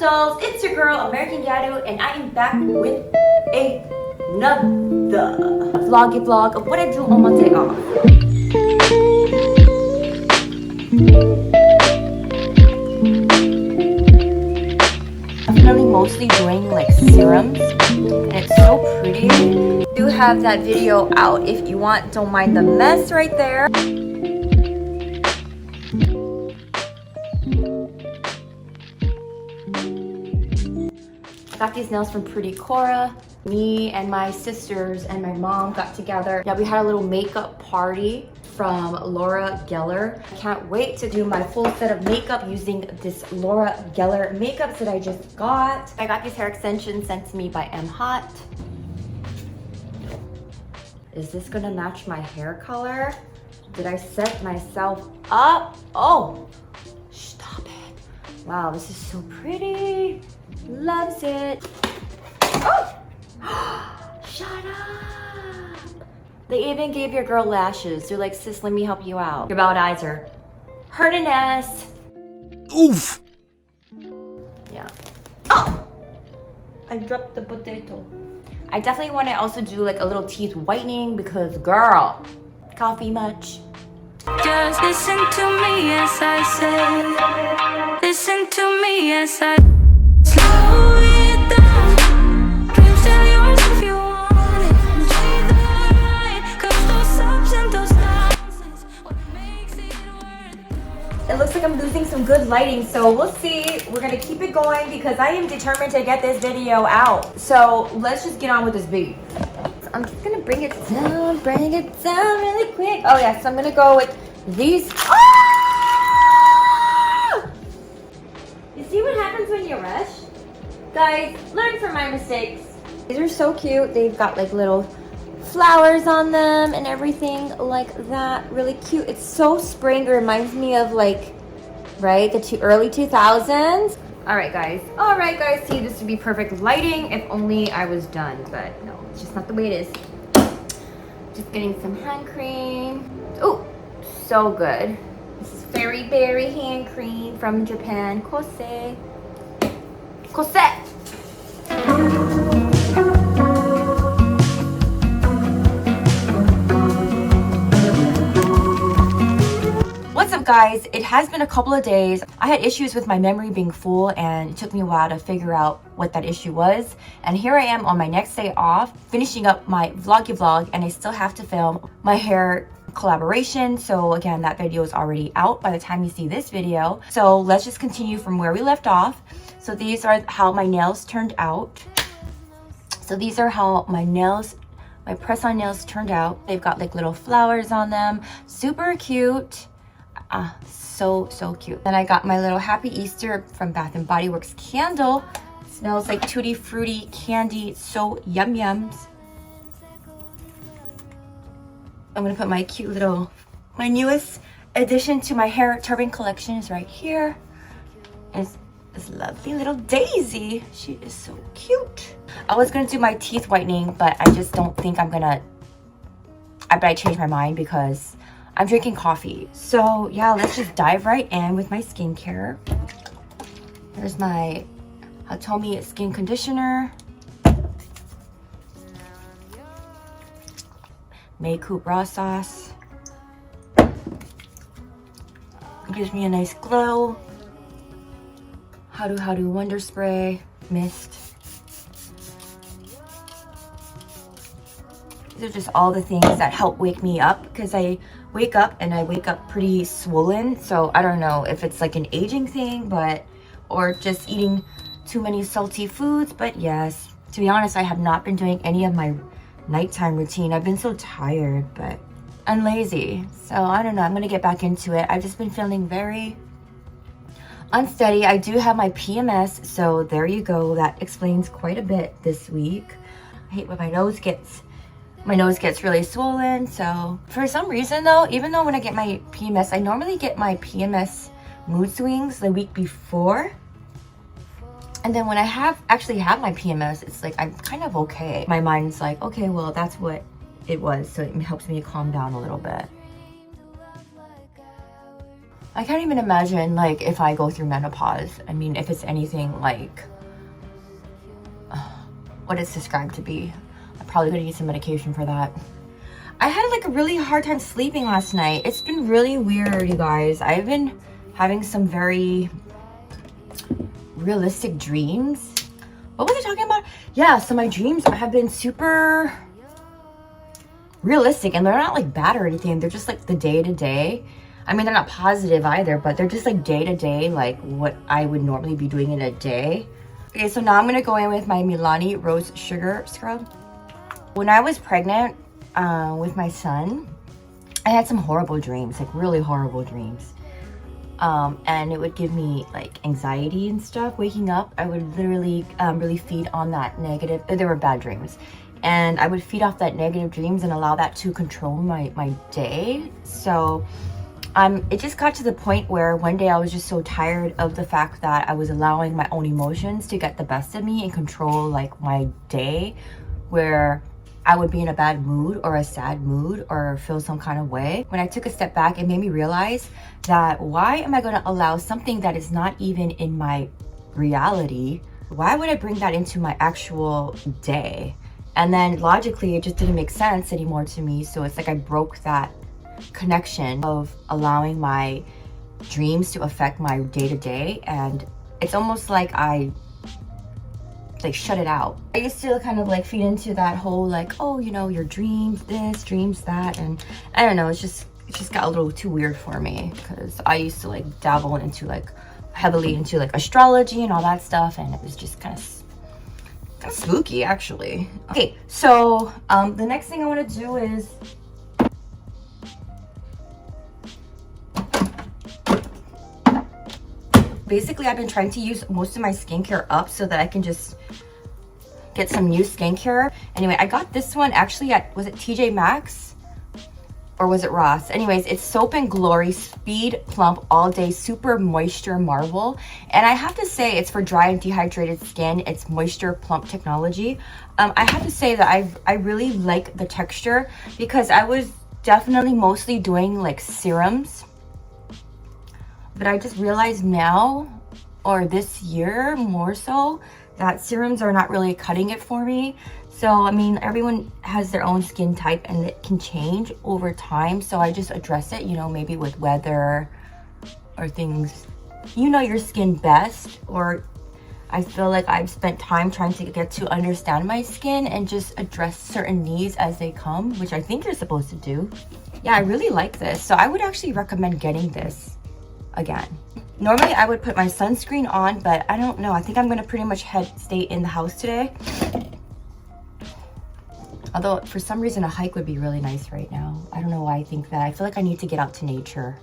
up, dolls? It's your girl, American Gyaru, and I am back with another vloggy vlog of what I do on my day off. I'm really mostly doing like serums, and it's so pretty. I do have that video out if you want. Don't mind the mess right there. I got these nails from Pretty Cora. Me and my sisters and my mom got together. Yeah, we had a little makeup party from Laura Geller. I can't wait to do my full set of makeup using this Laura Geller makeup that I just got. I got these hair extensions sent to me by M Hot. Is this gonna match my hair color? Did I set myself up? Oh, stop it. Wow, this is so pretty. Loves it. Oh! Shut up. They even gave your girl lashes. They're like, sis, let me help you out. Your bald eyes are hurting us. Oof. Yeah. Oh! I dropped the potato. I definitely want to also do like a little teeth whitening because, girl, coffee much. Just listen to me as I say. Listen to me as I slow it down. Dreams are yours if you want it. Treat them right, 'cause those ups and those downs is what makes it worth. It looks like I'm losing some good lighting, so we'll see. We're gonna keep it going because I am determined to get this video out. So let's just get on with this beat. I'm just gonna bring it down really quick. Oh yeah, so I'm gonna go with these. Ah! You see what happens when you rush? Guys, learn from my mistakes. These are so cute. They've got like little flowers on them and everything like that. Really cute. It's so spring. It reminds me of like, right, the early 2000s. All right, guys. See, this would be perfect lighting if only I was done, but no, it's just not the way it is. Just getting some hand cream. Oh, so good. This is Fairy Berry hand cream from Japan. Kose. Kose. What's up, guys? It has been a couple of days. I had issues with my memory being full, and it took me a while to figure out what that issue was. And here I am on my next day off, finishing up my vloggy vlog, and I still have to film my hair collaboration. So again, that video is already out by the time you see this video. So let's just continue from where we left off. So these are how my nails turned out. So these are how my press-on nails turned out. They've got like little flowers on them. Super cute. So cute. Then I got my little Happy Easter from Bath & Body Works candle. It smells like tutti frutti candy. So yum yums. I'm gonna put my cute little, my newest addition to my hair turban collection is right here. It's this lovely little Daisy. She is so cute. I was gonna do my teeth whitening, but I just don't think I'm gonna. But I changed my mind because I'm drinking coffee. So yeah, let's just dive right in with my skincare. Here's my Hatomi skin conditioner. Makeup raw sauce. It gives me a nice glow. Haru Wonder Spray Mist. These are just all the things that help wake me up because I wake up pretty swollen. So I don't know if it's like an aging thing, or just eating too many salty foods. But yes, to be honest, I have not been doing any of my nighttime routine. I've been so tired, and lazy. So I don't know, I'm gonna get back into it. I've just been feeling very unsteady. I do have my PMS, so there you go. That explains quite a bit this week. I hate when my nose gets really swollen. So for some reason though, even though when I get my PMS, I normally get my PMS mood swings the week before. And then when I actually have my PMS, it's like I'm kind of okay. My mind's like, okay, well, that's what it was. So it helps me calm down a little bit. I can't even imagine like if I go through menopause. I mean, if it's anything like what it's described to be, I'm probably gonna need some medication for that. I had like a really hard time sleeping last night. It's been really weird, you guys. I've been having some very realistic dreams. What was I talking about? Yeah, so my dreams have been super realistic, and they're not like bad or anything. They're just like the day-to-day. I mean, they're not positive either, but they're just like day-to-day, like what I would normally be doing in a day. Okay, so now I'm gonna go in with my Milani Rose Sugar Scrub. When I was pregnant with my son, I had some horrible dreams, like really horrible dreams. And it would give me like anxiety and stuff. Waking up, I would literally really feed on that negative. They were bad dreams, and I would feed off that negative dreams and allow that to control my day. So it just got to the point where one day I was just so tired of the fact that I was allowing my own emotions to get the best of me and control like my day, where I would be in a bad mood or a sad mood or feel some kind of way. When I took a step back, it made me realize that why am I going to allow something that is not even in my reality? Why would I bring that into my actual day? And then logically, it just didn't make sense anymore to me. So it's like I broke that connection of allowing my dreams to affect my day-to-day, and it's almost like I like shut it out. I used to kind of like feed into that whole like, oh, you know, your dreams this, dreams that, and I don't know, it just got a little too weird for me, because I used to like dabble into like heavily into like astrology and all that stuff, and it was just kind of spooky actually. Okay, so the next thing I want to do is basically I've been trying to use most of my skincare up so that I can just get some new skincare. Anyway, I got this one actually at, was it TJ Maxx or was it Ross? Anyways, it's Soap and Glory Speed Plump All Day Super Moisture Marble, and I have to say it's for dry and dehydrated skin. It's moisture plump technology. I have to say that I really like the texture, because I was definitely mostly doing like serums, but I just realized now, or this year more so, that serums are not really cutting it for me. So, I mean, everyone has their own skin type and it can change over time. So I just address it, you know, maybe with weather or things. You know your skin best, or I feel like I've spent time trying to get to understand my skin and just address certain needs as they come, which I think you're supposed to do. Yeah, I really like this. So I would actually recommend getting this again. Normally I would put my sunscreen on, but I don't know. I think I'm gonna pretty much stay in the house today. Although for some reason a hike would be really nice right now. I don't know why I think that. I feel like I need to get out to nature.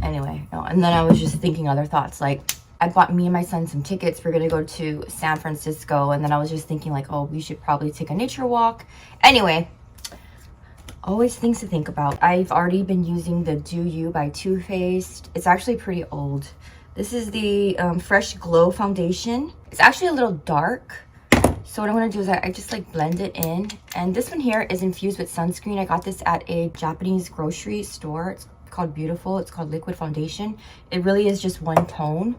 Anyway, no, and then I was just thinking other thoughts, like I bought me and my son some tickets. We're gonna go to San Francisco, and then I was just thinking like, oh, we should probably take a nature walk. Anyway, always things to think about. I've already been using the Do You by Too Faced. It's actually pretty old. This is the Fresh Glow foundation. It's actually a little dark. So what I'm gonna do is I just like blend it in. And this one here is infused with sunscreen. I got this at a Japanese grocery store. It's called Beautiful. It's called Liquid Foundation. It really is just one tone,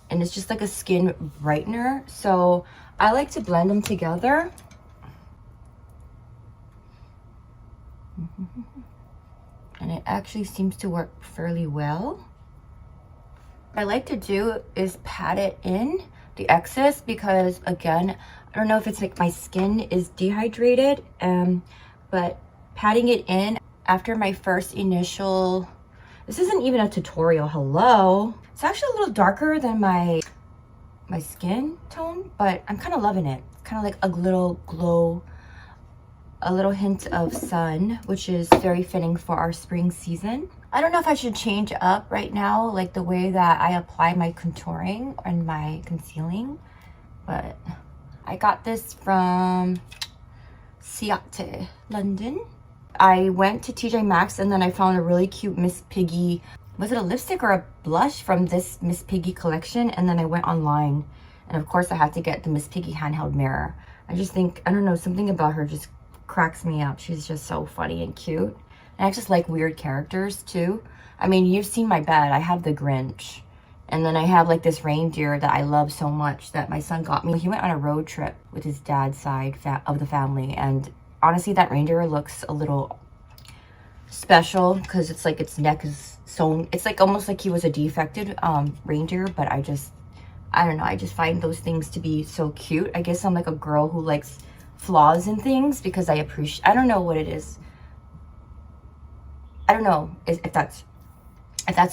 and it's just like a skin brightener. So I like to blend them together. And it actually seems to work fairly well. What I like to do is pat it in, the excess, because again, I don't know if it's like my skin is dehydrated, but patting it in after my first initial, this isn't even a tutorial, hello. It's actually a little darker than my skin tone, but I'm kind of loving it. Kind of like a little glow, a little hint of sun, which is very fitting for our spring season. I don't know if I should change up right now, like the way that I apply my contouring and my concealing, but I got this from Ciate, London. I went to TJ Maxx and then I found a really cute Miss Piggy, was it a lipstick or a blush from this Miss Piggy collection? And then I went online And of course I had to get the Miss Piggy handheld mirror. I just think, I don't know, something about her just cracks me up. She's just so funny and cute. And I just like weird characters too. I mean, you've seen my bed. I have the Grinch. And then I have like this reindeer that I love so much that my son got me. He went on a road trip with his dad's side of the family. And honestly, that reindeer looks a little special because it's like its neck is sewn. It's like almost like he was a defected reindeer. But I don't know. I just find those things to be so cute. I guess I'm like a girl who likes flaws in things because I appreciate, I don't know what it is. I don't know if that's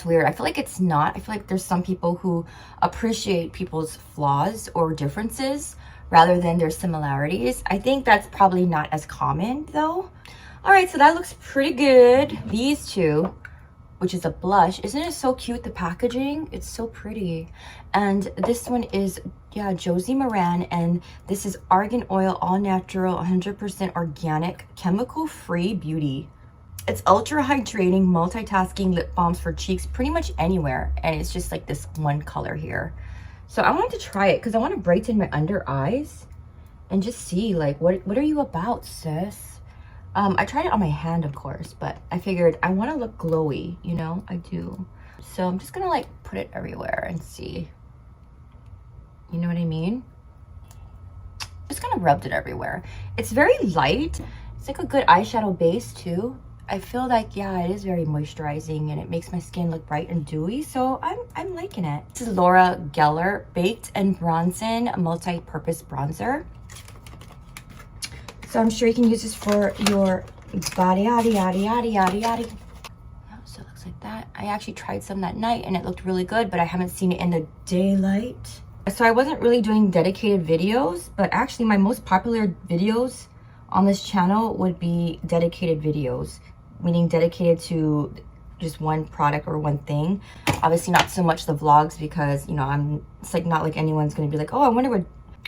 weird. I feel like it's not. I feel like there's some people who appreciate people's flaws or differences rather than their similarities. I think that's probably not as common though. All right, so that looks pretty good. These two, which is a blush. Isn't it so cute, the packaging? It's so pretty. And this one is, yeah, Josie Moran, and this is Argan Oil, all natural, 100% organic, chemical-free beauty. It's ultra hydrating, multitasking lip balms for cheeks pretty much anywhere. And it's just like this one color here. So I wanted to try it because I want to brighten my under eyes and just see like, what are you about, sis? I tried it on my hand, of course, but I figured I want to look glowy, you know, I do. So I'm just gonna like put it everywhere and see. You know what I mean? Just kind of rubbed it everywhere. It's very light. It's like a good eyeshadow base too. I feel like, yeah, it is very moisturizing and it makes my skin look bright and dewy. So I'm liking it. This is Laura Geller Baked and Bronzen Multi-Purpose Bronzer. So I'm sure you can use this for your body, yaddy, yaddy, yaddy, yaddy, yaddy. So it looks like that. I actually tried some that night and it looked really good, but I haven't seen it in the daylight. So I wasn't really doing dedicated videos, but actually my most popular videos on this channel would be dedicated videos, meaning dedicated to just one product or one thing. Obviously not so much the vlogs because, you know, it's like not like anyone's gonna be like, oh, I wonder what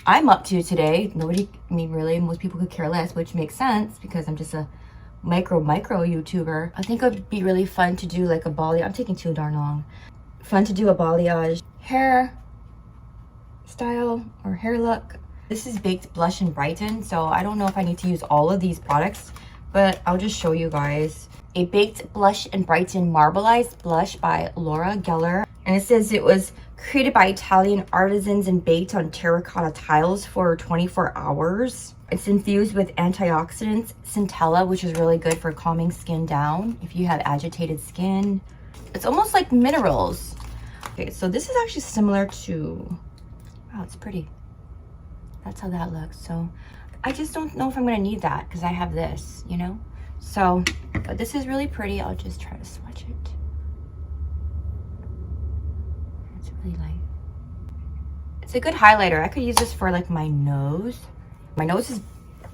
I'm up to today. Nobody, I mean, really, most people could care less, which makes sense because I'm just a micro YouTuber. I think it would be really fun to do like a balayage. I'm taking too darn long. Fun to do a balayage hair style or hair look. This is Baked Blush and Brighten, so I don't know if I need to use all of these products, but I'll just show you guys. A Baked Blush and Brighten Marbleized Blush by Laura Geller. And it says it was created by Italian artisans and baked on terracotta tiles for 24 hours. It's infused with antioxidants, centella, which is really good for calming skin down if you have agitated skin. It's almost like minerals. Okay, so this is actually similar to, wow, it's pretty. That's how that looks. So I just don't know if I'm gonna need that because I have this, you know? So, but this is really pretty. I'll just try to swatch it. It's really light. It's a good highlighter. I could use this for like my nose. My nose is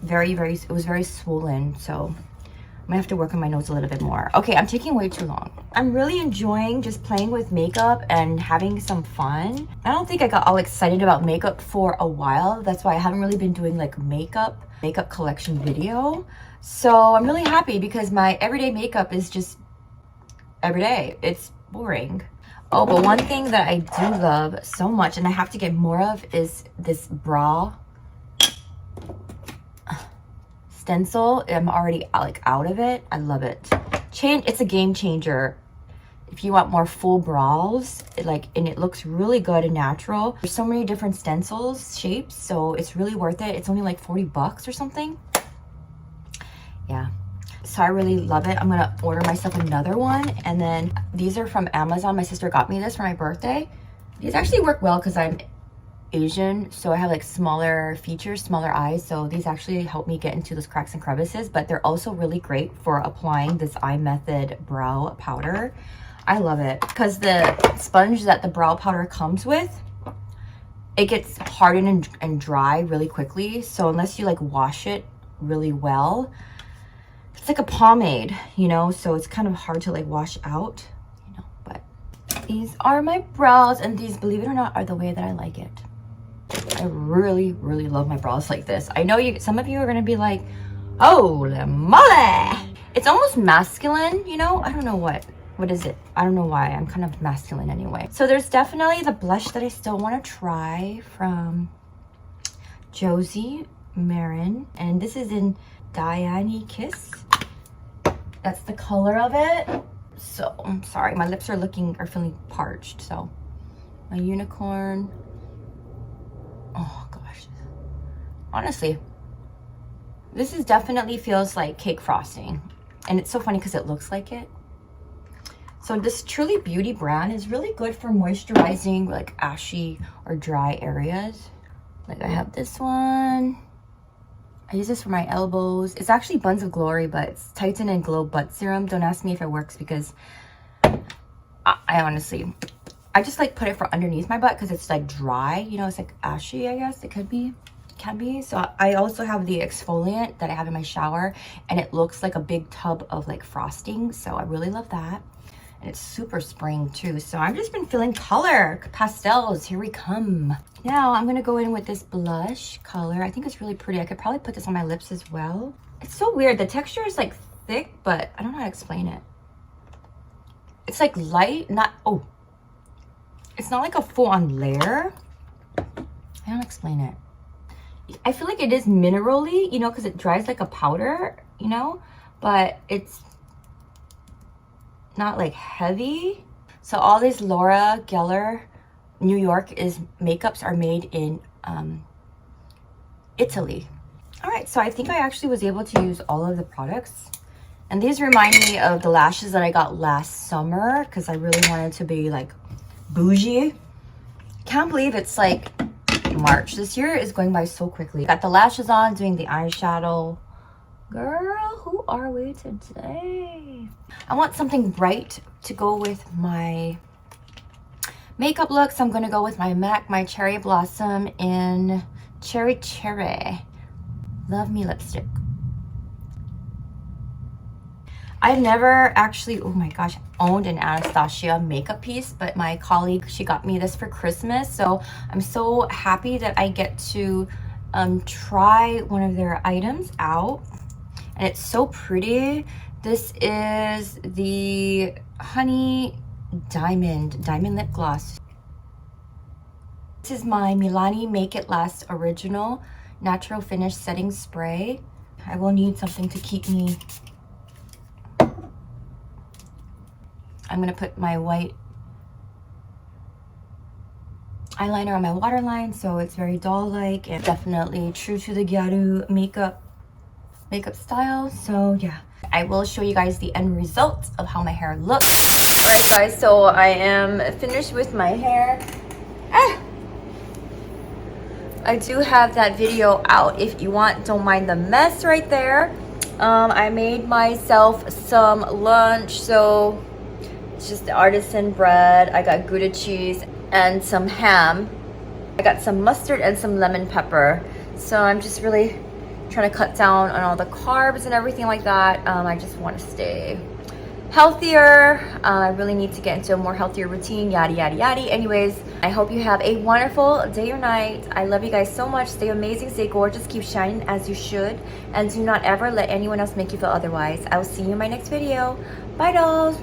it was very swollen, so I'm gonna have to work on my nose a little bit more. Okay, I'm taking way too long. I'm really enjoying just playing with makeup and having some fun. I don't think I got all excited about makeup for a while. That's why I haven't really been doing like makeup collection video. So I'm really happy because my everyday makeup is just everyday. It's boring. Oh, but one thing that I do love so much and I have to get more of is this brow stencil. I'm already like out of it. I love it. It's a game changer if you want more full brows. And it looks really good and natural. There's so many different stencils shapes, so it's really worth it. It's only like 40 bucks or something. Yeah, so I really love it. I'm gonna order myself another one. And then these are from Amazon. My sister got me this for my birthday. These actually work well because I'm Asian, so I have like smaller features, smaller eyes, so these actually help me get into those cracks and crevices. But they're also really great for applying this Eye Method brow powder. I love it because the sponge that the brow powder comes with, it gets hardened and dry really quickly. So unless you like wash it really well, it's like a pomade, you know, so it's kind of hard to like wash out, you know. But these are my brows, and these, believe it or not, are the way that I like it. I really love my brows like this. I know some of you are gonna be like, holy moly, it's almost masculine, you know. I don't know what what is it? I don't know why. I'm kind of masculine anyway. So there's definitely the blush that I still want to try from Josie Marin. And this is in Diane Kiss. That's the color of it. So I'm sorry, my lips are feeling parched. So my unicorn. Oh gosh. Honestly, this is definitely feels like cake frosting. And it's so funny because it looks like it. So this Truly Beauty brand is really good for moisturizing like ashy or dry areas. Like I have this one. I use this for my elbows. It's actually Buns of Glory, but it's Tighten and Glow Butt Serum. Don't ask me if it works because I honestly, I just like put it for underneath my butt because it's like dry. You know, it's like ashy, I guess. It could be. Can be. So I also have the exfoliant that I have in my shower, and it looks like a big tub of like frosting. So I really love that. And it's super spring too. So I've just been feeling color. Pastels, here we come. Now I'm gonna go in with this blush color. I think it's really pretty. I could probably put this on my lips as well. It's so weird. The texture is like thick, but I don't know how to explain it. It's like light, it's not like a full-on layer. I don't explain it. I feel like it is mineral-y, you know, because it dries like a powder, you know, but it's not like heavy. So all these Laura Geller New York makeups are made in Italy. All right, so I think I actually was able to use all of the products. And these remind me of the lashes that I got last summer because I really wanted to be like bougie. Can't believe it's like March. This year is going by so quickly. Got the lashes on, doing the eyeshadow. Girl, who are we today? I want something bright to go with my makeup look. So I'm going to go with my MAC, my Cherry Blossom in Cherry Cherry. Love Me lipstick. I've never actually, oh my gosh, owned an Anastasia makeup piece, but my colleague, she got me this for Christmas. So I'm so happy that I get to try one of their items out. And it's so pretty. This is the Honey Diamond Lip Gloss. This is my Milani Make It Last Original Natural Finish Setting Spray. I will need something to keep me. I'm gonna put my white eyeliner on my waterline so it's very doll-like and definitely true to the Gyaru makeup style. So yeah, I will show you guys the end result of how my hair looks. All right guys, so I am finished with my hair. I do have that video out if you want. Don't mind the mess right there. I made myself some lunch, so it's just the artisan bread. I got Gouda cheese and some ham. I got some mustard and some lemon pepper. So I'm just really trying to cut down on all the carbs and everything like that. I just want to stay healthier. I really need to get into a more healthier routine, yada yada yada. Anyways, I hope you have a wonderful day or night. I love you guys so much. Stay amazing, stay gorgeous, keep shining as you should, and do not ever let anyone else make you feel otherwise. I will see you in my next video. Bye dolls.